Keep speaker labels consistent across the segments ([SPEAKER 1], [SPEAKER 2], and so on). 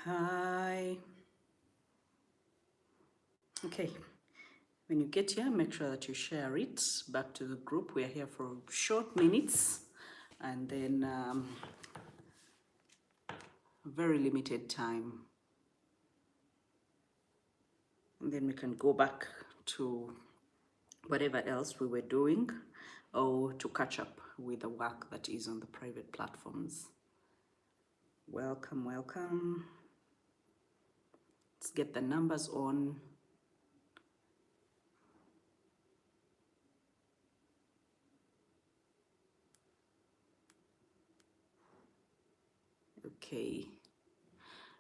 [SPEAKER 1] Hi. Okay, when you get here, make sure that you share it back to the group. We are here for short minutes and then very limited time. And then we can go back to whatever else we were doing or to catch up with the work that is on the private platforms. Welcome, welcome. Let's get the numbers on. Okay.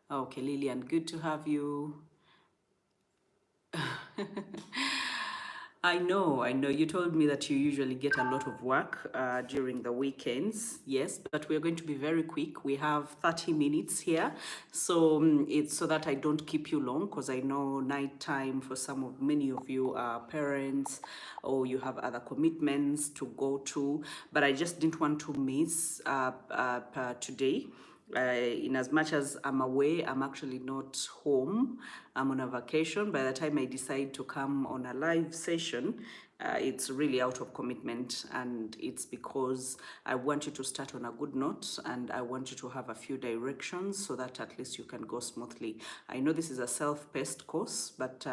[SPEAKER 1] Okay, Lillian, good to have you. I know. You told me that you usually get a lot of work during the weekends. Yes, but we're going to be very quick. We have 30 minutes here. So it's so that I don't keep you long, because I know nighttime for many of you are parents or you have other commitments to go to. But I just didn't want to miss today. In as much as I'm away, I'm actually not home. I'm on a vacation. By the time I decide to come on a live session, it's really out of commitment, and it's because I want you to start on a good note, and I want you to have a few directions so that at least you can go smoothly. I know this is a self-paced course, but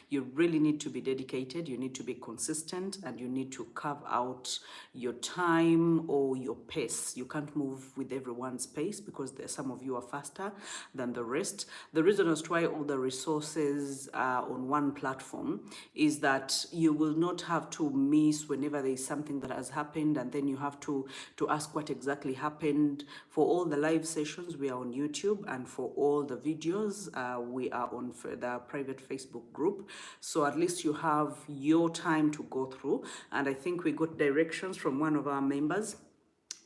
[SPEAKER 1] you really need to be dedicated, you need to be consistent, and you need to carve out your time or your pace. You can't move with everyone's pace because some of you are faster than the rest. The reason as to why all the resources are on one platform is that you will not have to miss whenever there is something that has happened, and then you have to ask what exactly happened. For all the live sessions, we are on YouTube, and for all the videos, we are on the private Facebook group. So at least you have your time to go through. And I think we got directions from one of our members.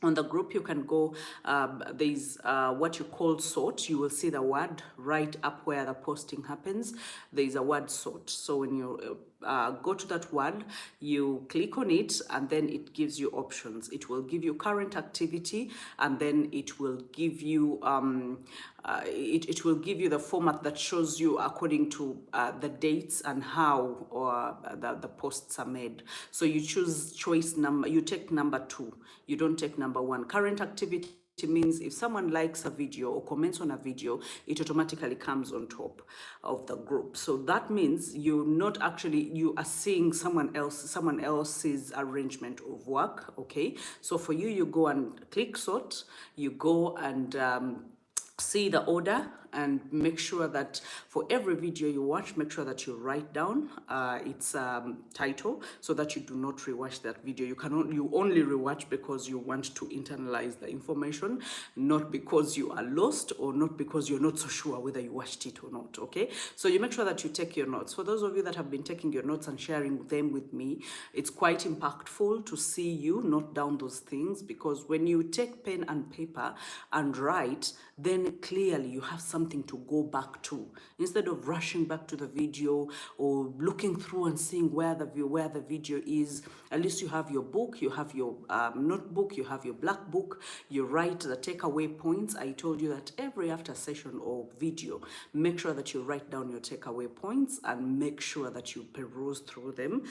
[SPEAKER 1] On the group, you can go, there's what you call sort. You will see the word right up where the posting happens. There's a word sort. So when you go to that word, you click on it, and then it gives you options. It will give you current activity, and then it will give you it will give you the format that shows you according to the dates and how the posts are made. So you choose choice number, you take number 2, you don't take number 1. Current activity means if someone likes a video or comments on a video, it automatically comes on top of the group. So that means you are seeing someone else's arrangement of work. Okay, so for you, you go and click sort, you go and see the order, and make sure that for every video you watch, make sure that you write down its title, so that you do not rewatch that video. You only rewatch because you want to internalize the information, not because you are lost or not because you're not so sure whether you watched it or not. Okay, so you make sure that you take your notes. For those of you that have been taking your notes and sharing them with me, it's quite impactful to see you note down those things, because when you take pen and paper and write, then clearly you have something to go back to, instead of rushing back to the video or looking through and seeing where the video is. At least you have your book, you have your notebook, you have your black book, you write the takeaway points. I told you that every after session or video, make sure that you write down your takeaway points and make sure that you peruse through them,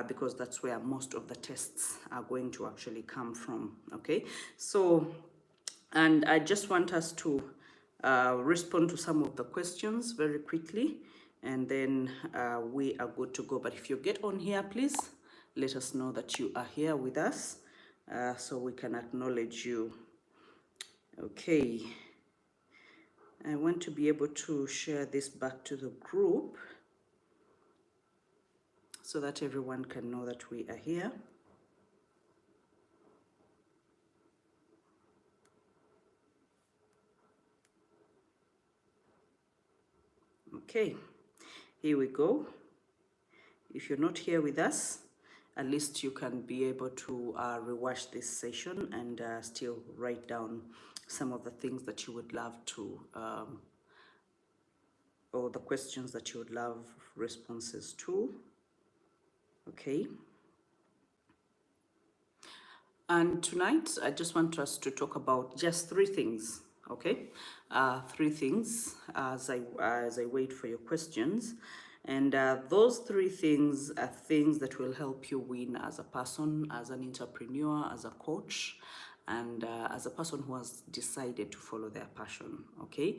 [SPEAKER 1] because that's where most of the tests are going to actually come from. Okay, so, and I just want us to respond to some of the questions very quickly, and then we are good to go. But if you get on here, please let us know that you are here with us, so we can acknowledge you. Okay, I want to be able to share this back to the group so that everyone can know that we are here. Okay, here we go. If you're not here with us, at least you can be able to rewatch this session and still write down some of the things that you would love to, or the questions that you would love responses to. Okay. And tonight, I just want us to talk about just 3 things. Okay, three things as I wait for your questions, and those three things are things that will help you win as a person, as an entrepreneur, as a coach, and as a person who has decided to follow their passion. Okay,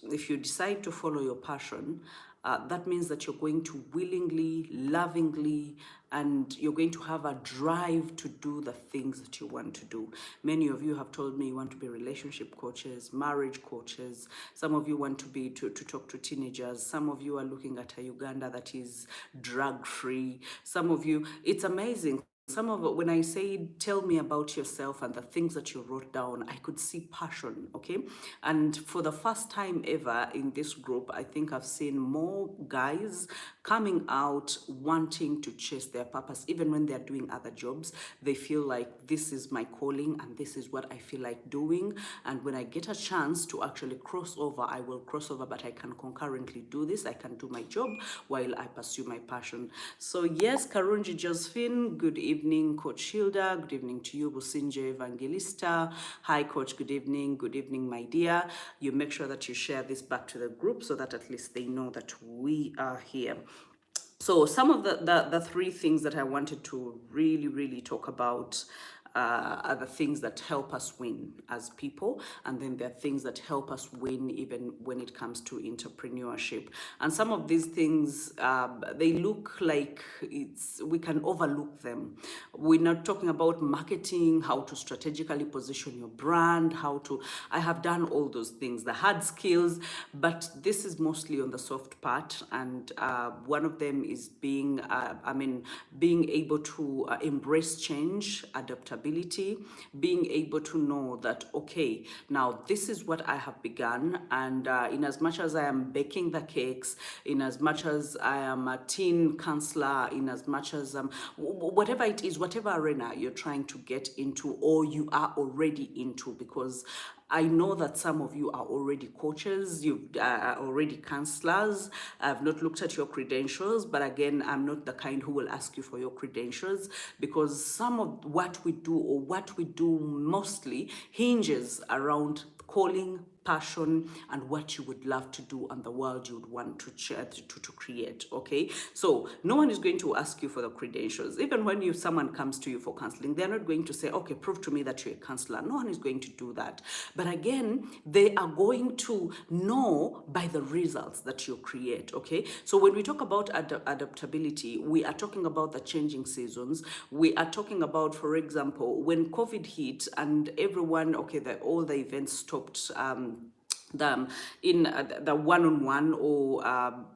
[SPEAKER 1] if you decide to follow your passion, that means that you're going to willingly, lovingly, and you're going to have a drive to do the things that you want to do. Many of you have told me you want to be relationship coaches, marriage coaches. Some of you want to talk to teenagers. Some of you are looking at a Uganda that is drug free. Some of you, it's amazing. Some of it, when I say tell me about yourself and the things that you wrote down, I could see passion, okay? And for the first time ever in this group, I think I've seen more guys coming out wanting to chase their purpose. Even when they're doing other jobs, they feel like this is my calling and this is what I feel like doing. And when I get a chance to actually cross over, I will cross over, but I can concurrently do this. I can do my job while I pursue my passion. So yes, Karunji Josephine, good evening, Coach Hilda. Good evening to you, Businje Evangelista. Hi, Coach, good evening. Good evening, my dear. You make sure that you share this back to the group so that at least they know that we are here. So some of the three things that I wanted to really talk about are the things that help us win as people, and then there are things that help us win even when it comes to entrepreneurship. And some of these things, they look like we can overlook them. We're not talking about marketing, how to strategically position your brand, I have done all those things, the hard skills, but this is mostly on the soft part. And one of them is being able to embrace change, adaptability, being able to know that, okay, now this is what I have begun. And in as much as I am baking the cakes, in as much as I am a teen counselor, in as much as whatever it is, whatever arena you're trying to get into or you are already into, because I know that some of you are already coaches, you are already counselors. I've not looked at your credentials, but again, I'm not the kind who will ask you for your credentials, because some of what we do or what we do mostly hinges around calling, passion, and what you would love to do and the world you would want to create. Okay, so no one is going to ask you for the credentials. Even when someone comes to you for counseling, they're not going to say, okay, prove to me that you're a counselor. No one is going to do that. But again, they are going to know by the results that you create. Okay, so when we talk about adaptability, we are talking about the changing seasons. We are talking about, for example, when COVID hit and everyone, okay, all the events stopped, the one-on-one or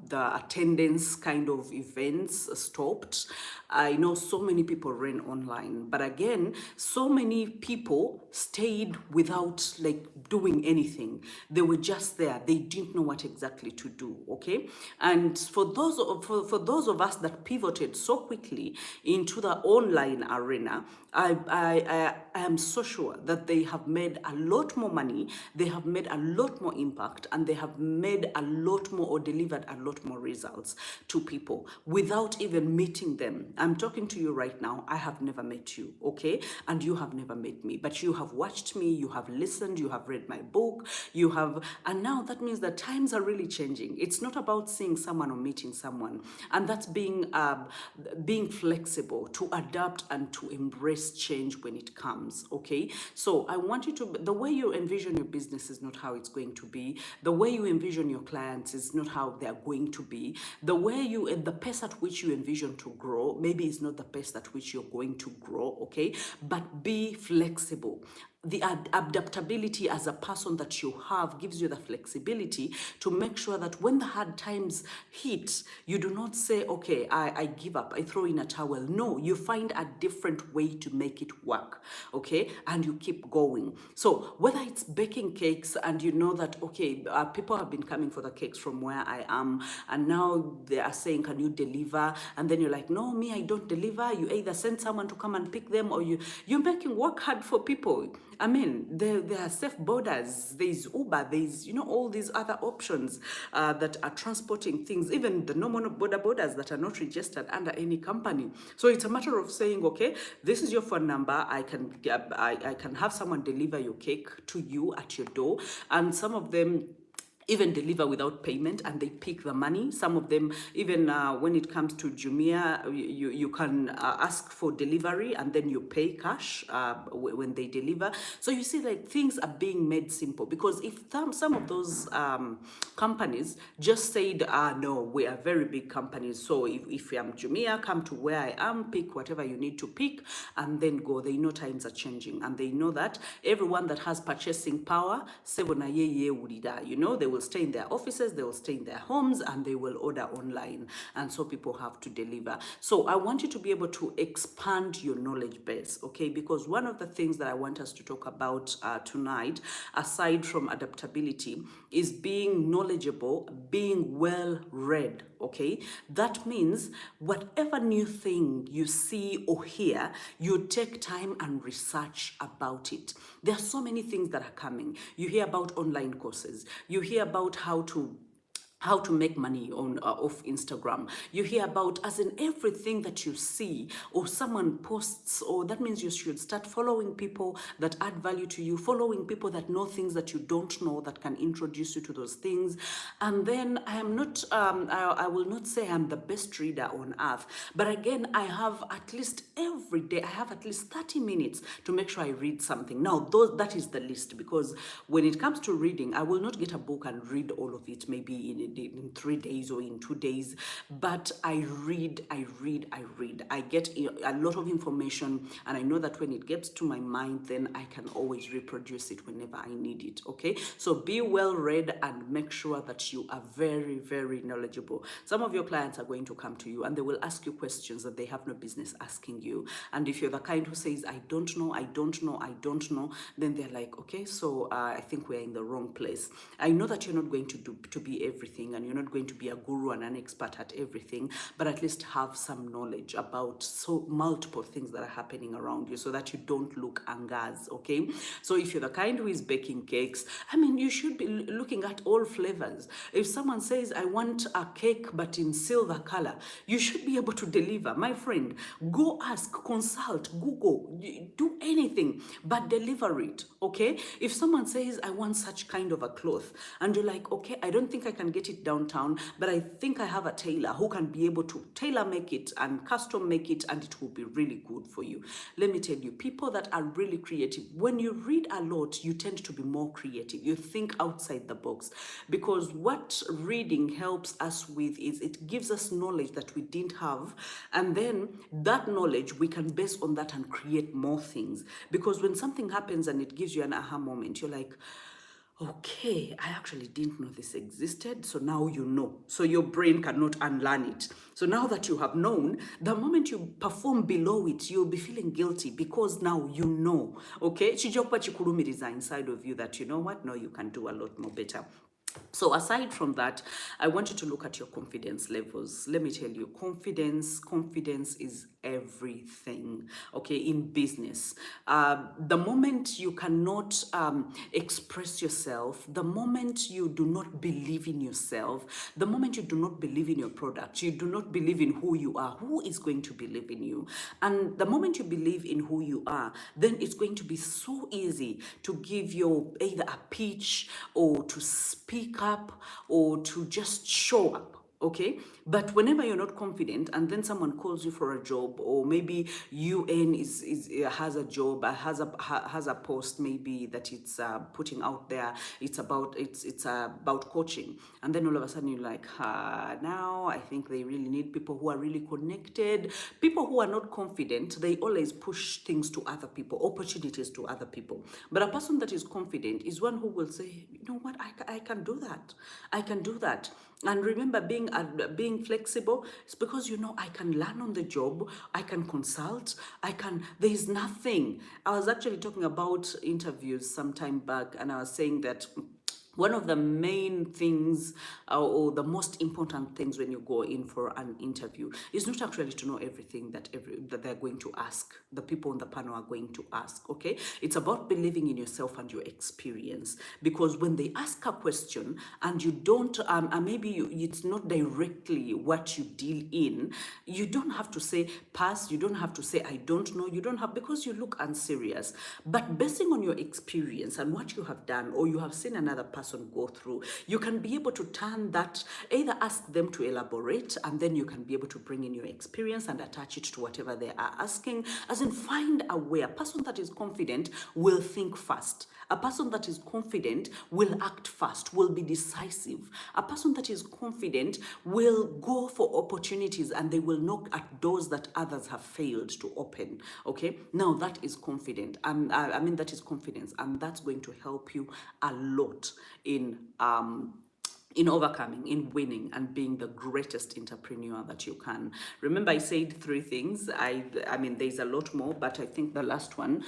[SPEAKER 1] the attendance kind of events stopped. I know so many people ran online, but again, so many people stayed without like doing anything. They were just there. They didn't know what exactly to do. Okay, and for those of us that pivoted so quickly into the online arena, I am so sure that they have made a lot more money, they have made a lot more impact, and they have made a lot more or delivered a lot more results to people without even meeting them. I'm talking to you right now. I have never met you, okay? And you have never met me, but you have watched me, you have listened, you have read my book, and now that means that times are really changing. It's not about seeing someone or meeting someone, and that's being flexible to adapt and to embrace change when it comes. Okay, so I want you to, the way you envision your business is not how it's going to be. The way you envision your clients is not how they're going to be. The pace at which you envision to grow maybe is not the pace at which you're going to grow. Okay, but be flexible. The adaptability as a person that you have gives you the flexibility to make sure that when the hard times hit, you do not say, okay, I give up, I throw in a towel. No, you find a different way to make it work, okay? And you keep going. So whether it's baking cakes and you know that, okay, people have been coming for the cakes from where I am, and now they are saying, can you deliver? And then you're like, no, me, I don't deliver. You either send someone to come and pick them, or you're making work hard for people. I mean, there are safe borders, there's Uber, there's, all these other options that are transporting things, even the normal borders that are not registered under any company. So it's a matter of saying, okay, this is your phone number. I can have someone deliver your cake to you at your door. And some of them even deliver without payment, and they pick the money. Some of them, even when it comes to Jumia, you can ask for delivery and then you pay cash when they deliver. So you see, like, things are being made simple, because if some of those companies just said, no, we are very big companies, so if I'm Jumia, come to where I am, pick whatever you need to pick, and then go. They know times are changing, and they know that everyone that has purchasing power, they will stay in their offices, they will stay in their homes, and they will order online. And so people have to deliver. So I want you to be able to expand your knowledge base, okay? Because one of the things that I want us to talk about tonight, aside from adaptability, is being knowledgeable, being well read, okay? That means whatever new thing you see or hear, you take time and research about it. There are so many things that are coming. You hear about online courses. You hear about how to make money on off Instagram. You hear about, as in everything that you see or someone posts, or that means you should start following people that add value to you, following people that know things that you don't know, that can introduce you to those things. And then I am not, I will not say I'm the best reader on earth, but again, I have at least every day, I have at least 30 minutes to make sure I read something. Now, that is the list, because when it comes to reading, I will not get a book and read all of it, maybe in 3 days or in 2 days, but I read. I get a lot of information, and I know that when it gets to my mind, then I can always reproduce it whenever I need it, okay? So be well read and make sure that you are very, very knowledgeable. Some of your clients are going to come to you and they will ask you questions that they have no business asking you. And if you're the kind who says, I don't know, then they're like, okay, so I think we're in the wrong place. I know that you're not going to be everything, and you're not going to be a guru and an expert at everything, but at least have some knowledge about so multiple things that are happening around you, so that you don't look angers, okay? So if you're the kind who is baking cakes, I mean, you should be looking at all flavors. If someone says, I want a cake but in silver color, you should be able to deliver. My friend, go ask, consult, Google, do anything, but deliver it, okay? If someone says, I want such kind of a cloth, and you're like, okay, I don't think I can get it downtown, but I think I have a tailor who can be able to tailor make it and custom make it, and it will be really good for you. Let me tell you, people that are really creative, when you read a lot, you tend to be more creative. You think outside the box, because what reading helps us with is it gives us knowledge that we didn't have, and then that knowledge, we can base on that and create more things. Because when something happens and it gives you an aha moment, you're like, okay, I actually didn't know this existed, so now you know. So your brain cannot unlearn it. So now that you have known, the moment you perform below it, you'll be feeling guilty, because now you know, okay? Chijokupa chikurumiriza inside of you that, you know what, no, you can do a lot more better. So aside from that, I want you to look at your confidence levels. Let me tell you, confidence is everything, okay, in business. The moment you cannot express yourself, the moment you do not believe in yourself, the moment you do not believe in your product, you do not believe in who you are, who is going to believe in you? And the moment you believe in who you are, then it's going to be so easy to give you either a pitch, or to speak up, or to just show up. Okay, but whenever you're not confident, and then someone calls you for a job, or maybe UN has a job, has a post maybe that it's putting out there, it's about coaching, and then all of a sudden you're like, now I think they really need people who are really connected. People who are not confident, they always push things to other people, opportunities to other people. But a person that is confident is one who will say, you know what, I can do that. I can do that. And remember, being flexible is because, you know, I can learn on the job, I can consult, there is nothing. I was actually talking about interviews some time back, and I was saying that one of the main things or the most important things when you go in for an interview is not actually to know everything that they're going to ask, the people on the panel are going to ask. Okay, it's about believing in yourself and your experience, because when they ask a question and you don't and maybe it's not directly what you deal in, you don't have to say pass, you don't have to say I don't know, you don't have, because you look unserious. But basing on your experience and what you have done or you have seen another person go through, you can be able to turn that, either ask them to elaborate, and then you can be able to bring in your experience and attach it to whatever they are asking. As in, find a way. A person that is confident will think fast. A person that is confident will act fast, will be decisive. A person that is confident will go for opportunities and they will knock at doors that others have failed to open. Okay, now that is confident. I mean, that is confidence, and that's going to help you a lot in overcoming, in winning, and being the greatest entrepreneur that you can. Remember, I said three things. I mean, there's a lot more, but I think the last one,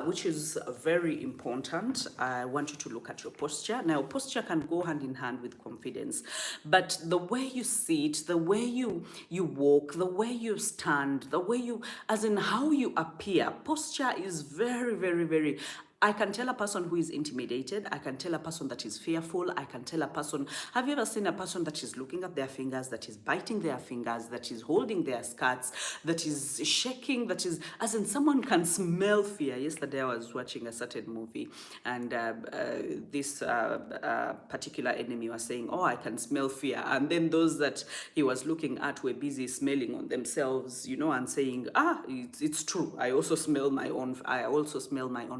[SPEAKER 1] which is very important, I want you to look at your posture. Now, posture can go hand in hand with confidence, but the way you sit, the way you walk, the way you stand, the way you, as in how you appear, posture is very, very, very. I can tell a person who is intimidated. I can tell a person that is fearful. I can tell a person, have you ever seen a person that is looking at their fingers, that is biting their fingers, that is holding their skirts, that is shaking, that is, as in someone can smell fear. Yesterday I was watching a certain movie, and this particular enemy was saying, oh, I can smell fear. And then those that he was looking at were busy smelling on themselves, you know, and saying, it's true. I also smell my own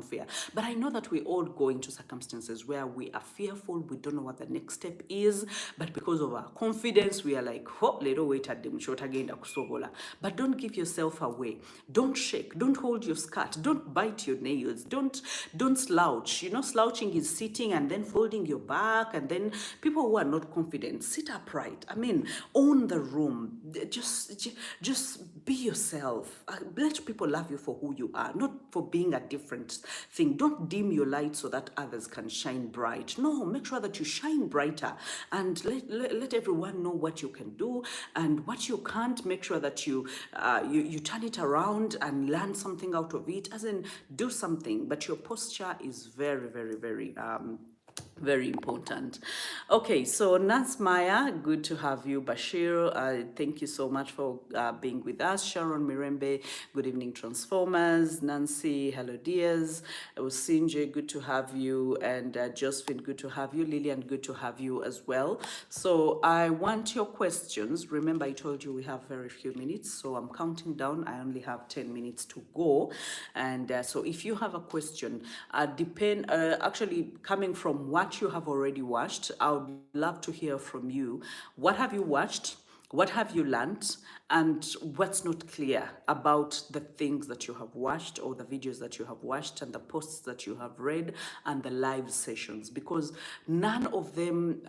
[SPEAKER 1] fear. But I know that we all go into circumstances where we are fearful, we don't know what the next step is, but because of our confidence, we are like, oh, little wait at them short again. But don't give yourself away. Don't shake, don't hold your skirt, don't bite your nails, don't slouch. You know, slouching is sitting and then folding your back, and then people who are not confident, sit upright. I mean, own the room. Just be yourself. Let people love you for who you are, not for being a different thing. Don't dim your light so that others can shine bright. No, make sure that you shine brighter, and let everyone know what you can do and what you can't. Make sure that you turn it around and learn something out of it, as in do something. But your posture is very, very, very important. Okay, so Nance Maya, good to have you. Bashir, thank you so much for being with us. Sharon Mirembe, good evening, Transformers. Nancy, hello, dears. Usinje, good to have you. And Josephine, good to have you. Lillian, good to have you as well. So I want your questions. Remember, I told you we have very few minutes, so I'm counting down. I only have 10 minutes to go. And so if you have a question, actually coming from what you have already watched, I would love to hear from you. What have you watched? What have you learned? And what's not clear about the things that you have watched, or the videos that you have watched, and the posts that you have read, and the live sessions? Because none of them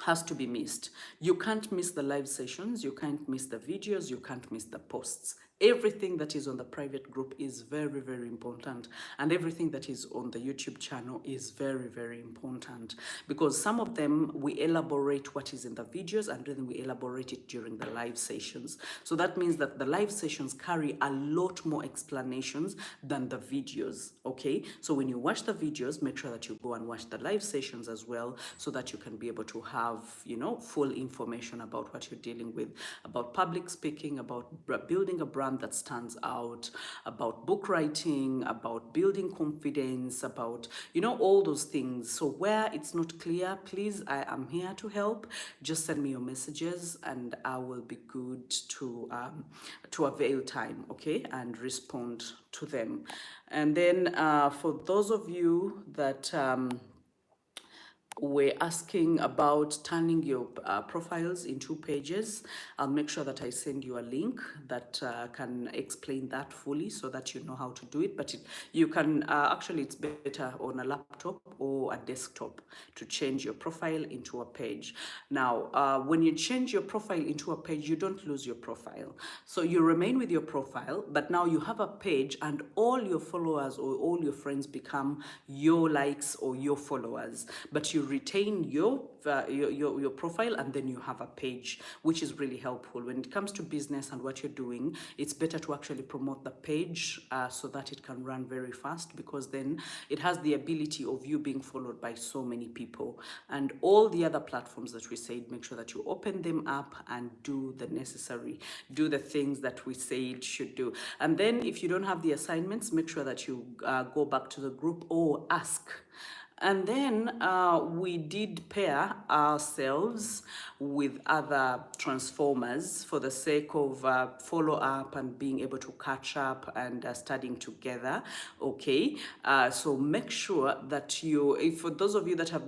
[SPEAKER 1] has to be missed. You can't miss the live sessions, you can't miss the videos, you can't miss the posts. Everything that is on the private group is very, very important. And everything that is on the YouTube channel is very, very important. Because some of them, we elaborate what is in the videos, and then we elaborate it during the live sessions. So that means that the live sessions carry a lot more explanations than the videos, okay? So when you watch the videos, make sure that you go and watch the live sessions as well, so that you can be able to have, you know, full information about what you're dealing with, about public speaking, about building a brand that stands out, about book writing, about building confidence, about, you know, all those things. So where it's not clear, please, I am here to help. Just send me your messages and I will be good to avail time, okay, and respond to them. And then for those of you that we're asking about turning your profiles into pages. I'll make sure that I send you a link that can explain that fully so that you know how to do it. But you can actually, it's better on a laptop or a desktop to change your profile into a page. Now, when you change your profile into a page, you don't lose your profile. So you remain with your profile, but now you have a page and all your followers or all your friends become your likes or your followers. But you retain your profile, and then you have a page, which is really helpful. When it comes to business and what you're doing, it's better to actually promote the page so that it can run very fast, because then it has the ability of you being followed by so many people. And all the other platforms that we said, make sure that you open them up and do the necessary, do the things that we said should do. And then if you don't have the assignments, make sure that you go back to the group or ask. And then we did pair ourselves with other transformers for the sake of follow up and being able to catch up and studying together. Okay, so make sure that if for those of you that have,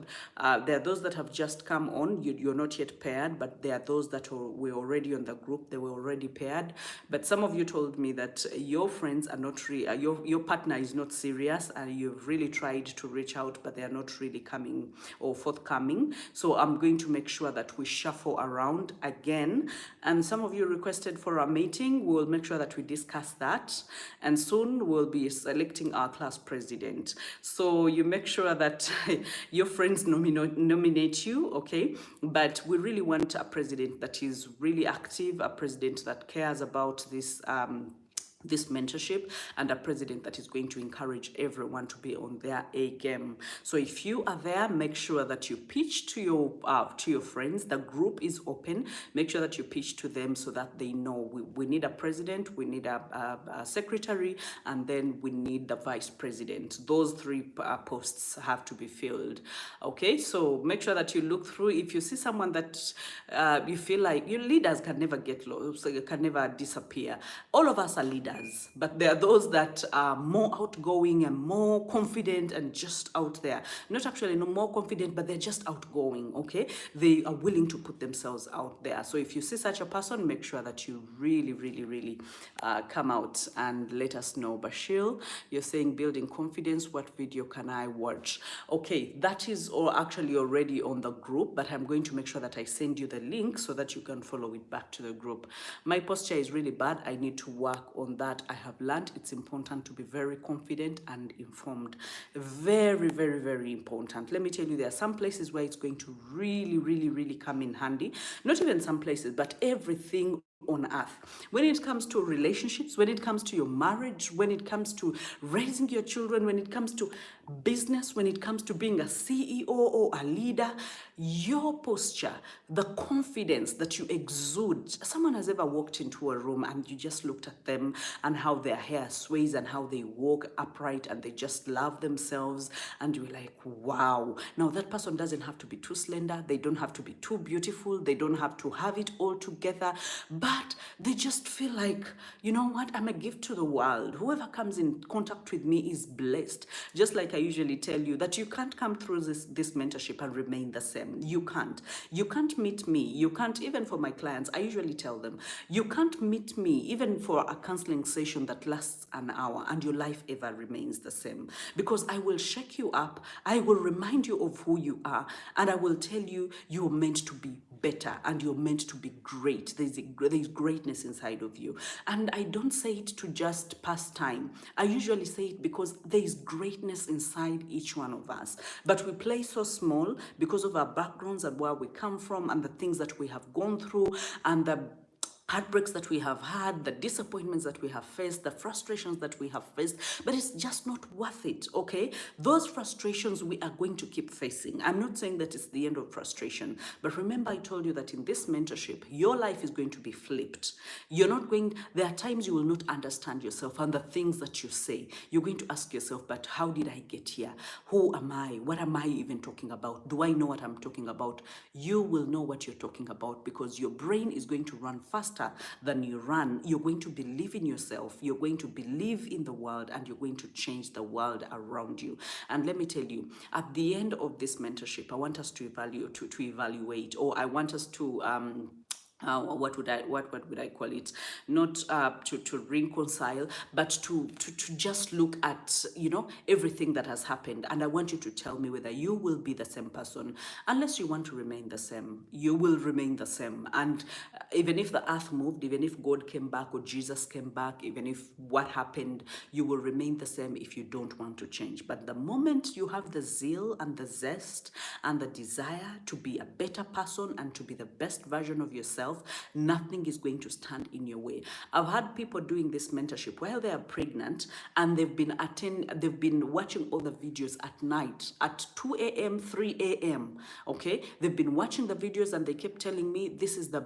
[SPEAKER 1] there are those that have just come on, you're not yet paired, but there are those that were already on the group, they were already paired. But some of you told me that your friends are not your partner is not serious, and you've really tried to reach out, but they are not really coming or forthcoming. So I'm going to make sure that we shuffle around again. And some of you requested for a meeting. We'll make sure that we discuss that. And soon we'll be selecting our class president. So you make sure that your friends nominate you, okay? But we really want a president that is really active, a president that cares about this mentorship, and a president that is going to encourage everyone to be on their A game. So if you are there, make sure that you pitch to your friends. The group is open. Make sure that you pitch to them so that they know we need a president, we need a secretary, and then we need the vice president. Those three posts have to be filled. Okay, so make sure that you look through. If you see someone that you feel like your leaders can never get lost, so can never disappear. All of us are leaders, but there are those that are more outgoing and more confident and just out there. Not actually no more confident, but they're just outgoing, okay? They are willing to put themselves out there. So if you see such a person, make sure that you really, really, really come out and let us know. Bashil, you're saying building confidence, what video can I watch? Okay, that is all actually already on the group, but I'm going to make sure that I send you the link so that you can follow it back to the group. My posture is really bad. I need to work on that. I have learned it's important to be very confident and informed. Very, very, very important. Let me tell you, there are some places where it's going to really, really, really come in handy. Not even some places, but everything on earth. When it comes to relationships, when it comes to your marriage, when it comes to raising your children, when it comes to business, when it comes to being a CEO or a leader, your posture, the confidence that you exude. Someone has ever walked into a room and you just looked at them and how their hair sways and how they walk upright and they just love themselves, and you're like, wow. Now that person doesn't have to be too slender, they don't have to be too beautiful, they don't have to have it all together, but they just feel like, you know what, I'm a gift to the world. Whoever comes in contact with me is blessed. Just like I usually tell you that you can't come through this mentorship and remain the same. You can't. You can't meet me. You can't, even for my clients, I usually tell them, you can't meet me even for a counseling session that lasts an hour and your life ever remains the same. Because I will shake you up, I will remind you of who you are, and I will tell you you're meant to be better and you're meant to be great. There's greatness inside of you. And I don't say it to just pass time. I usually say it because there is greatness inside each one of us. But we play so small because of our backgrounds and where we come from and the things that we have gone through and the heartbreaks that we have had, the disappointments that we have faced, the frustrations that we have faced, but it's just not worth it, okay? Those frustrations we are going to keep facing. I'm not saying that it's the end of frustration, but remember I told you that in this mentorship, your life is going to be flipped. There are times you will not understand yourself and the things that you say. You're going to ask yourself, but how did I get here? Who am I? What am I even talking about? Do I know what I'm talking about? You will know what you're talking about because your brain is going to run faster faster than you run, you're going to believe in yourself, you're going to believe in the world, and you're going to change the world around you. And let me tell you, at the end of this mentorship, I want us to evaluate, or I want us to what would I call it? Not to reconcile, but to just look at, you know, everything that has happened. And I want you to tell me whether you will be the same person. Unless you want to remain the same, you will remain the same. And even if the earth moved, even if God came back or Jesus came back, even if what happened, you will remain the same if you don't want to change. But the moment you have the zeal and the zest and the desire to be a better person and to be the best version of yourself, nothing is going to stand in your way. I've had people doing this mentorship while they are pregnant, and they've been watching all the videos at night at 2 a.m., 3 a.m. Okay, they've been watching the videos, and they kept telling me this is the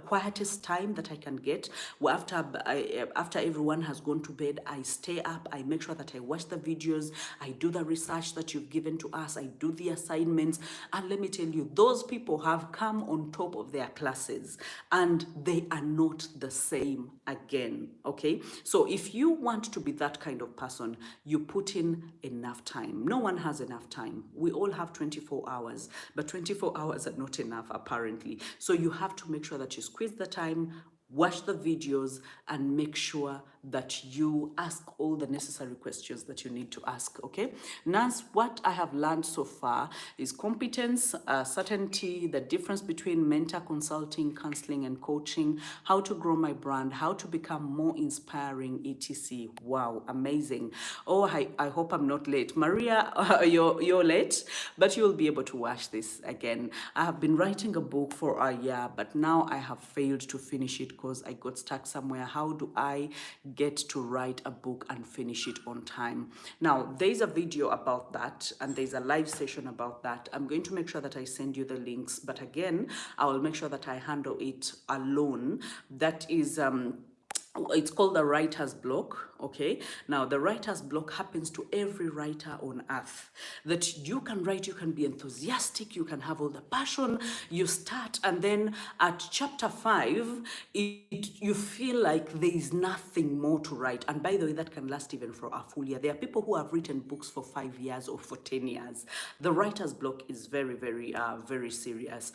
[SPEAKER 1] quietest time that I can get. Well, after everyone has gone to bed, I stay up, I make sure that I watch the videos, I do the research that you've given to us, I do the assignments. And let me tell you, those people have come on top of their classes, and they are not the same again. Okay, so if you want to be that kind of person, you put in enough time. No one has enough time. We all have 24 hours, but 24 hours are not enough apparently. So you have to make sure that you squeeze the time, watch the videos, and make sure that you ask all the necessary questions that you need to ask. Okay, Nance, what I have learned so far is competence, certainty, the difference between mentor, consulting, counseling, and coaching, how to grow my brand, how to become more inspiring, etc. Wow, amazing. Oh, I hope I'm not late. Maria, you're late, but you'll be able to watch this again. I have been writing a book for a year, but now I have failed to finish it because I got stuck somewhere. How do I get to write a book and finish it on time? Now, there's a video about that, and there's a live session about that. I'm going to make sure that I send you the links, but again, I will make sure that I handle it alone. That is it's called the writer's block. Okay, now the writer's block happens to every writer on earth. That you can write, you can be enthusiastic, you can have all the passion, you start, and then at chapter 5 you feel like there is nothing more to write. And by the way, that can last even for a full year. There are people who have written books for 5 years or for 10 years. The writer's block is very, very serious,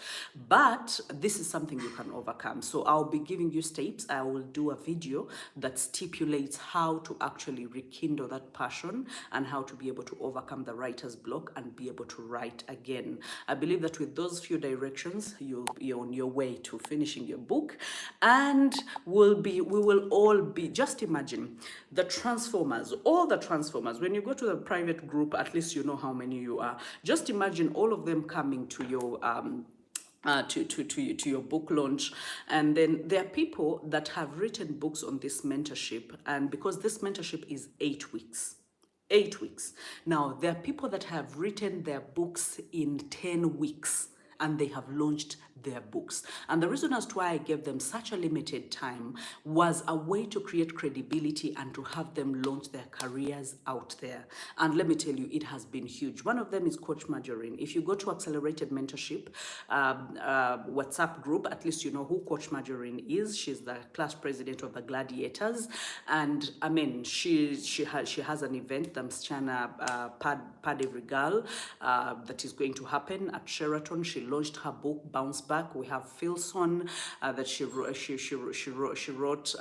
[SPEAKER 1] but this is something you can overcome. So I'll be giving you steps. I will do a video that stipulates how to actually rekindle that passion and how to be able to overcome the writer's block and be able to write again. I believe that with those few directions, you'll be on your way to finishing your book, and we will all be, just imagine the transformers, all the transformers. When you go to the private group, at least you know how many you are. Just imagine all of them coming to your to your book launch. And then there are people that have written books on this mentorship, and because this mentorship is 8 weeks. 8 weeks. Now, there are people that have written their books in 10 weeks, and they have launched their books. And the reason as to why I gave them such a limited time was a way to create credibility and to have them launch their careers out there. And let me tell you, it has been huge. One of them is Coach Marjorie. If you go to Accelerated Mentorship WhatsApp group, at least you know who Coach Marjorie is. She's the class president of the Gladiators. And I mean, she has an event, the Msichana Pad Every Girl, that is going to happen at Sheraton. She launched her book, Bounce Back. We have Philson that she wrote.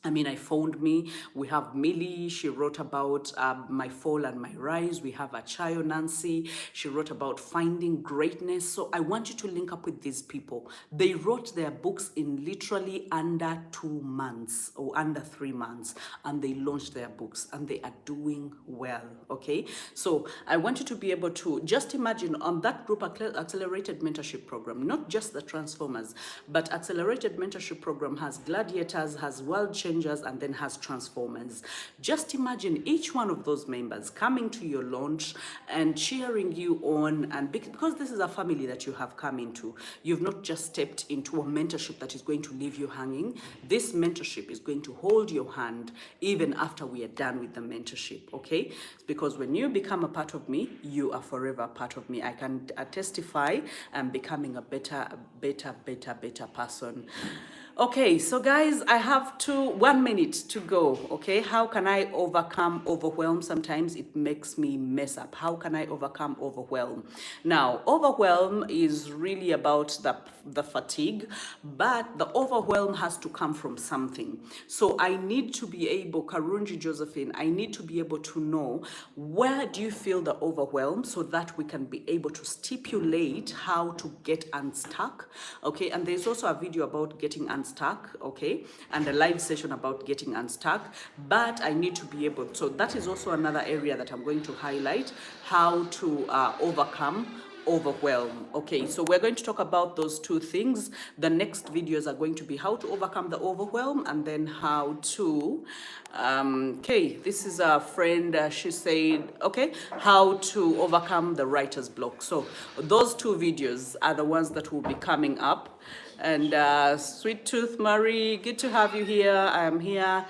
[SPEAKER 1] I Found Me. We have Millie. She wrote about My Fall and My Rise. We have Achayo Nancy. She wrote about finding greatness. So I want you to link up with these people. They wrote their books in literally under 2 months or under 3 months, and they launched their books, and they are doing well. Okay, so I want you to be able to just imagine on that group accelerated mentorship program, not just the Transformers, but accelerated mentorship program has Gladiators, has World Changers, and then has Transformers. Just imagine each one of those members coming to your launch and cheering you on. And because this is a family that you have come into, you've not just stepped into a mentorship that is going to leave you hanging. This mentorship is going to hold your hand even after we are done with the mentorship. Okay, because when you become a part of me, you are forever a part of me. I can testify I'm becoming a better person. Okay, so guys, I have 1 minute to go. Okay, how can I overcome overwhelm? Sometimes it makes me mess up. How can I overcome overwhelm? Now, overwhelm is really about the fatigue, but the overwhelm has to come from something. So I need to be able, Karunji Josephine, I need to be able to know where do you feel the overwhelm so that we can be able to stipulate how to get unstuck. Okay, and there's also a video about getting unstuck, okay, and a live session about getting unstuck, but I need to be able, so that is also another area that I'm going to highlight, how to overcome overwhelm. Okay, so we're going to talk about those two things. The next videos are going to be how to overcome the overwhelm, and then how to okay, this is a friend, she said, okay, how to overcome the writer's block. So those two videos are the ones that will be coming up. And Sweet Tooth Marie, good to have you here. I am here.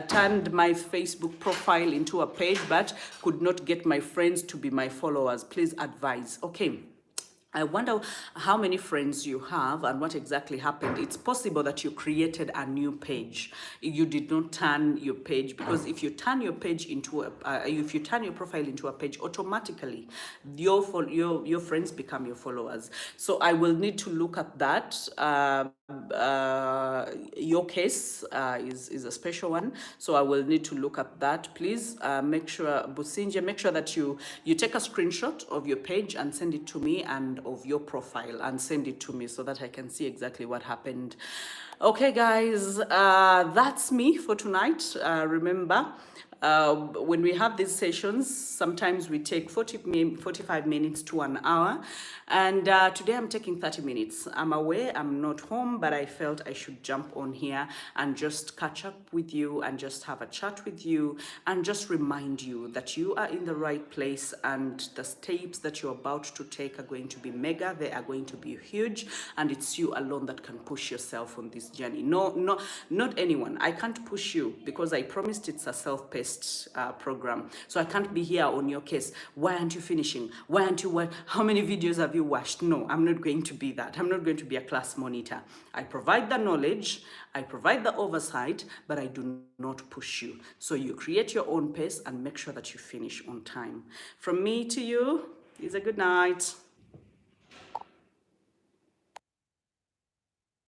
[SPEAKER 1] Turned my Facebook profile into a page, but could not get my friends to be my followers. Please advise. Okay. I wonder how many friends you have and what exactly happened. It's possible that you created a new page. You did not turn your page, because if you turn your page into if you turn your profile into a page, automatically your friends become your followers. So I will need to look at that. Your case is a special one, so I will need to look at that. Please make sure, Businja, make sure that you take a screenshot of your page and send it to me, and of your profile, and send it to me so that I can see exactly what happened. Okay guys, that's me for tonight. Remember, when we have these sessions, sometimes we take 45 minutes to an hour, and today I'm taking 30 minutes. I'm aware I'm not home, but I felt I should jump on here and just catch up with you, and just have a chat with you, and just remind you that you are in the right place, and the steps that you're about to take are going to be mega. They are going to be huge, and it's you alone that can push yourself on this journey. No, not anyone. I can't push you, because I promised it's a self-paced program. So I can't be here on your case. Why aren't you finishing? Why aren't you, how many videos have you watched? No, I'm not going to be that. I'm not going to be a class monitor. I provide the knowledge, I provide the oversight, but I do not push you. So you create your own pace and make sure that you finish on time. From me to you is a good night.